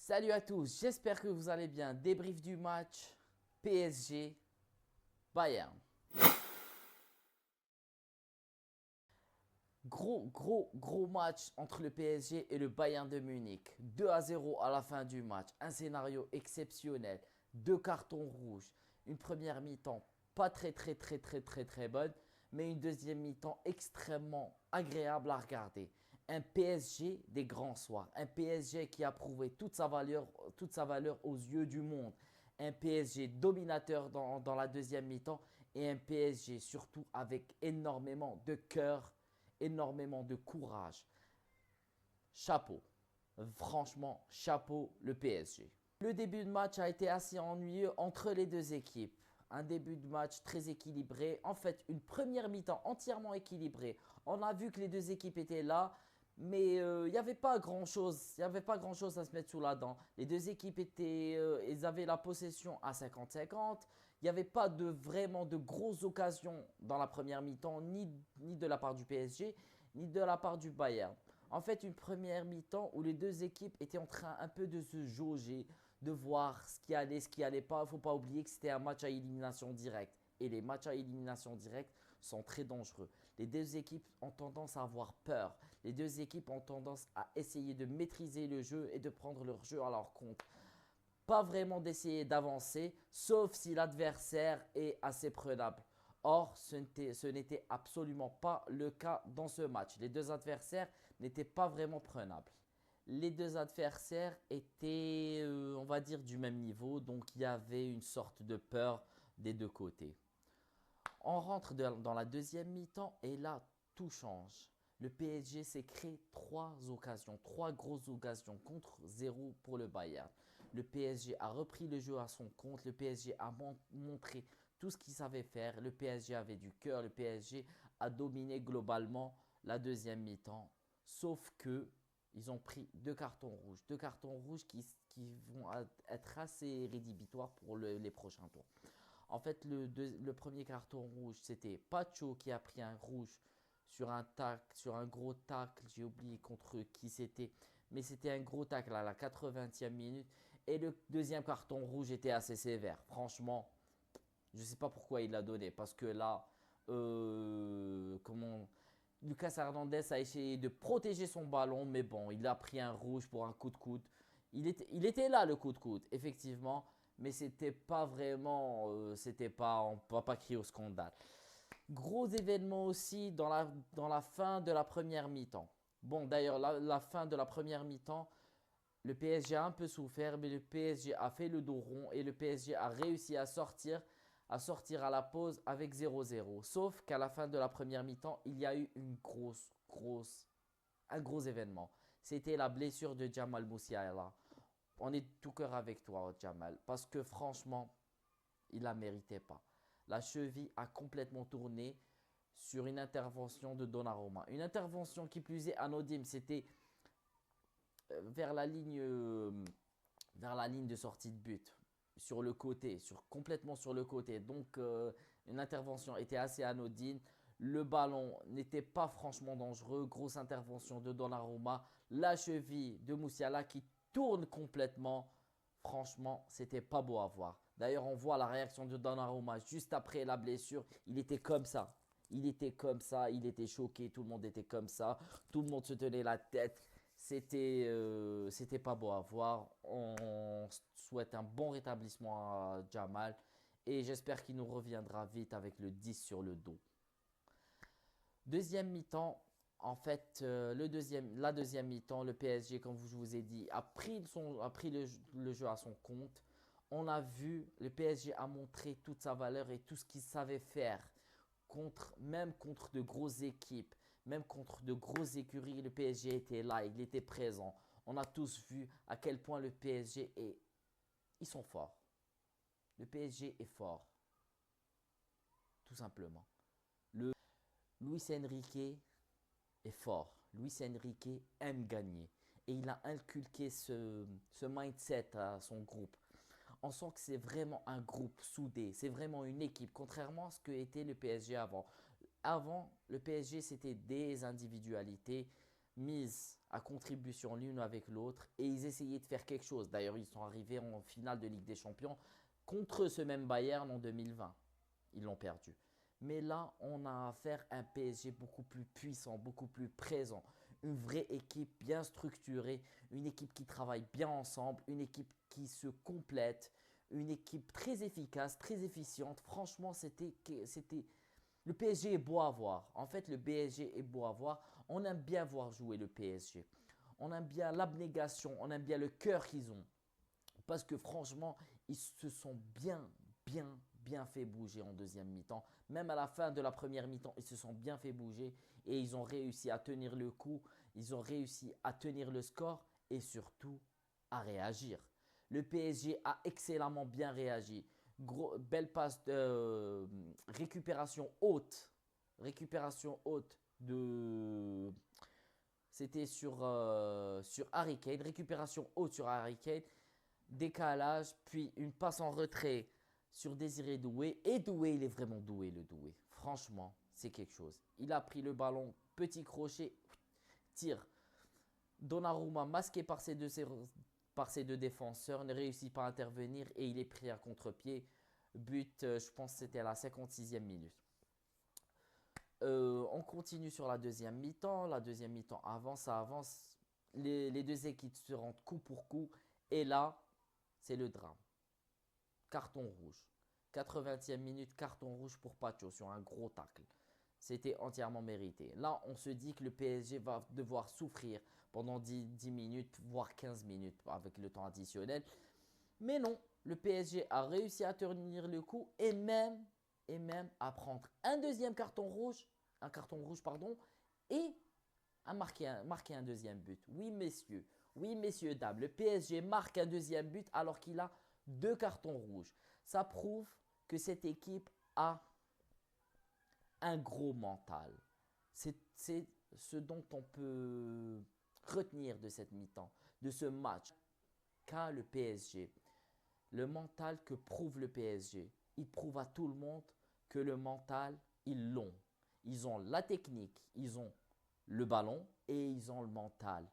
Salut à tous, j'espère que vous allez bien. Débrief du match PSG Bayern. Gros match entre le PSG et le Bayern de Munich. 2-0 à la fin du match. Un scénario exceptionnel. Deux cartons rouges. Une première mi-temps pas très bonne, mais une deuxième mi-temps extrêmement agréable à regarder. Un PSG des grands soirs. Un PSG qui a prouvé toute sa valeur aux yeux du monde. Un PSG dominateur dans la deuxième mi-temps et un PSG surtout avec énormément de cœur, énormément de courage. Chapeau. Franchement, chapeau le PSG. Le début de match a été assez ennuyeux entre les deux équipes. Un début de match très équilibré. En fait, une première mi-temps entièrement équilibrée. On a vu que les deux équipes étaient là, mais il n'y avait pas grand-chose. Il n'y avait pas grand-chose à se mettre sous la dent. Les deux équipes ils avaient la possession à 50-50. Il n'y avait pas vraiment de grosses occasions dans la première mi-temps, ni de la part du PSG, ni de la part du Bayern. En fait, une première mi-temps où les deux équipes étaient en train un peu de se jauger, de voir ce qui allait pas. Il ne faut pas oublier que c'était un match à élimination directe. Et les matchs à élimination directe sont très dangereux. Les deux équipes ont tendance à avoir peur. Les deux équipes ont tendance à essayer de maîtriser le jeu et de prendre leur jeu à leur compte. Pas vraiment d'essayer d'avancer, sauf si l'adversaire est assez prenable. Or, ce n'était absolument pas le cas dans ce match. Les deux adversaires n'étaient pas vraiment prenables. Les deux adversaires étaient, on va dire, du même niveau, donc il y avait une sorte de peur des deux côtés. On rentre dans la deuxième mi-temps et là, tout change. Le PSG s'est créé trois grosses occasions contre zéro pour le Bayern. Le PSG a repris le jeu à son compte. Le PSG a montré tout ce qu'il savait faire. Le PSG avait du cœur. Le PSG a dominé globalement la deuxième mi-temps. Sauf que ils ont pris deux cartons rouges. Deux cartons rouges qui vont être assez rédhibitoires pour les prochains tours. En fait, le premier carton rouge, c'était Pacho qui a pris un rouge sur un gros tacle. J'ai oublié contre qui c'était. Mais c'était un gros tacle à la 80e minute. Et le deuxième carton rouge était assez sévère. Franchement, je ne sais pas pourquoi il l'a donné. Parce que là, Lucas Hernandez a essayé de protéger son ballon. Mais bon, il a pris un rouge pour un coup de coude. Il était là, le coup de coude, effectivement. Mais c'était pas vraiment. C'était pas. On ne va pas crier au scandale. Gros événement aussi dans la fin de la première mi-temps. Bon, d'ailleurs, la fin de la première mi-temps, le PSG a un peu souffert, mais le PSG a fait le dos rond et le PSG a réussi à sortir à la pause avec 0-0. Sauf qu'à la fin de la première mi-temps, il y a eu un gros événement. C'était la blessure de Jamal Musiala. On est tout cœur avec toi, Jamal, parce que franchement, il ne la méritait pas. La cheville a complètement tourné sur une intervention de Donnarumma. Une intervention qui plus est anodine, c'était vers vers la ligne de sortie de but, sur le côté, complètement sur le côté. Donc, une intervention était assez anodine. Le ballon n'était pas franchement dangereux. Grosse intervention de Donnarumma. La cheville de Musiala qui tourne complètement. Franchement, c'était pas beau à voir. D'ailleurs, on voit la réaction de Donnarumma juste après la blessure. Il était comme ça. Il était comme ça. Il était choqué. Tout le monde était comme ça. Tout le monde se tenait la tête. C'était pas beau à voir. On souhaite un bon rétablissement à Jamal. Et j'espère qu'il nous reviendra vite avec le 10 sur le dos. Deuxième mi-temps, en fait, la deuxième mi-temps, le PSG, comme je vous ai dit, a pris le jeu à son compte. On a vu, le PSG a montré toute sa valeur et tout ce qu'il savait faire. Même contre de grosses équipes, même contre de grosses écuries, le PSG était là, il était présent. On a tous vu à quel point le PSG est... Ils sont forts. Le PSG est fort, tout simplement. Luis Enrique est fort. Luis Enrique aime gagner. Et il a inculqué ce mindset à son groupe. On sent que c'est vraiment un groupe soudé. C'est vraiment une équipe, contrairement à ce que était le PSG avant. Avant, le PSG, c'était des individualités. mises à contribution l'une avec l'autre et ils essayaient de faire quelque chose. D'ailleurs, ils sont arrivés en finale de Ligue des Champions contre ce même Bayern en 2020. Ils l'ont perdu. Mais là, on a affaire à un PSG beaucoup plus puissant, beaucoup plus présent. Une vraie équipe bien structurée, une équipe qui travaille bien ensemble, une équipe qui se complète, une équipe très efficace, très efficiente. Franchement, le PSG est beau à voir. En fait, le PSG est beau à voir. On aime bien voir jouer le PSG. On aime bien l'abnégation, on aime bien le cœur qu'ils ont. Parce que franchement, ils se sont bien fait bouger en deuxième mi-temps. Même à la fin de la première mi-temps, ils se sont bien fait bouger et ils ont réussi à tenir le coup, ils ont réussi à tenir le score et surtout à réagir. Le PSG a excellemment bien réagi. Belle passe de récupération haute de c'était sur Harry Kane, récupération haute sur Harry Kane, décalage, puis une passe en retrait sur Désiré Doué. Et Doué, il est vraiment doué, le Doué. Franchement, c'est quelque chose. Il a pris le ballon, petit crochet, tir. Donnarumma, masqué par ses deux défenseurs, ne réussit pas à intervenir et il est pris à contre-pied. But, je pense que c'était à la 56e minute. On continue sur la deuxième mi-temps. La deuxième mi-temps avance, ça avance. Les deux équipes se rendent coup pour coup. Et là, c'est le drame. Carton rouge. 80e minute, carton rouge pour Pacho sur un gros tacle. C'était entièrement mérité. Là, on se dit que le PSG va devoir souffrir pendant 10 minutes, voire 15 minutes avec le temps additionnel. Mais non, le PSG a réussi à tenir le coup et même à prendre un deuxième carton rouge pardon, et à marquer un deuxième but. Oui messieurs, dames, le PSG marque un deuxième but alors qu'il a deux cartons rouges. Ça prouve que cette équipe a un gros mental. C'est ce dont on peut retenir de cette mi-temps, de ce match qu'a le PSG. Le mental que prouve le PSG, il prouve à tout le monde que le mental, ils l'ont. Ils ont la technique, ils ont le ballon et ils ont le mental.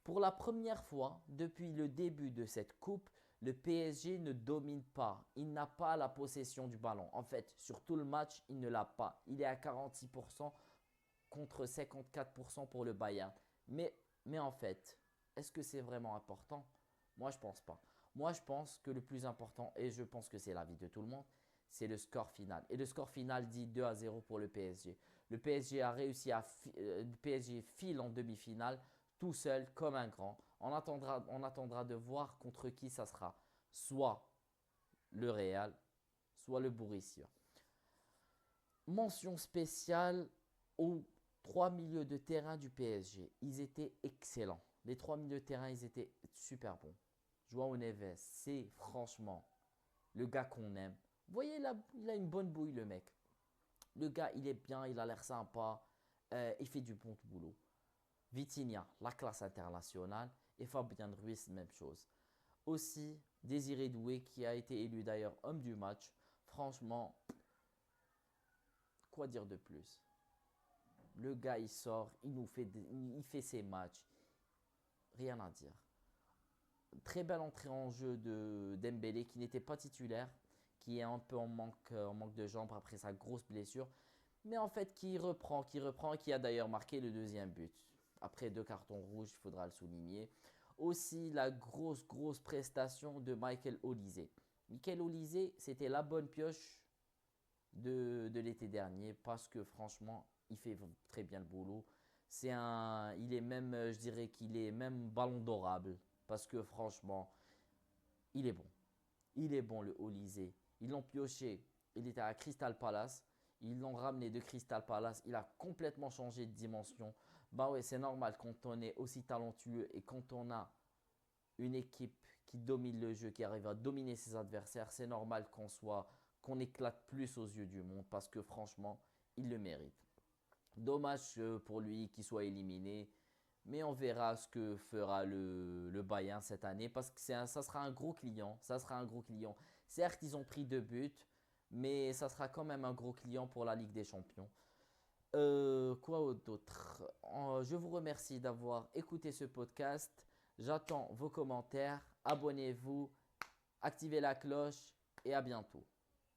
Pour la première fois depuis le début de cette coupe, le PSG ne domine pas. Il n'a pas la possession du ballon. En fait, sur tout le match, il ne l'a pas. Il est à 46% contre 54% pour le Bayern. Mais en fait, est-ce que c'est vraiment important? Moi, je pense pas. Moi, je pense que le plus important, et je pense que c'est l'avis de tout le monde, c'est le score final. Et le score final dit 2-0 pour le PSG. Le PSG a réussi le PSG file en demi-finale tout seul comme un grand. On attendra de voir contre qui ça sera. Soit le Real, soit le Borussia. Mention spéciale aux trois milieux de terrain du PSG. Ils étaient excellents. Les trois milieux de terrain, ils étaient super bons. Joao Neves, c'est franchement le gars qu'on aime. Vous voyez, là, il a une bonne bouille, le mec. Le gars, il est bien, il a l'air sympa. Il fait du bon boulot. Vitinha, la classe internationale. Et Fabien Ruiz, même chose. Aussi, Désiré Doué, qui a été élu d'ailleurs homme du match. Franchement, quoi dire de plus? Le gars, il sort, il fait ses matchs. Rien à dire. Très belle entrée en jeu de Dembélé, qui n'était pas titulaire, qui est un peu en manque de jambes après sa grosse blessure. Mais en fait, qui reprend, et qui a d'ailleurs marqué le deuxième but. Après deux cartons rouges, il faudra le souligner. Aussi, la grosse prestation de Michael Olise. Michael Olise, c'était la bonne pioche de l'été dernier parce que franchement, il fait très bien le boulot. Il est même, je dirais qu'il est même ballon d'orable parce que franchement, il est bon. Il est bon le Olise. Ils l'ont pioché. Il était à Crystal Palace. Ils l'ont ramené de Crystal Palace. Il a complètement changé de dimension. Bah ouais, c'est normal quand on est aussi talentueux et quand on a une équipe qui domine le jeu, qui arrive à dominer ses adversaires, c'est normal qu'on éclate plus aux yeux du monde parce que franchement, il le mérite. Dommage pour lui qu'il soit éliminé, mais on verra ce que fera le Bayern cette année parce que ça sera un gros client. Ça sera un gros client. Certes, ils ont pris 2 buts, mais ça sera quand même un gros client pour la Ligue des Champions. Quoi d'autre? Je vous remercie d'avoir écouté ce podcast. J'attends vos commentaires. Abonnez-vous, activez la cloche et à bientôt.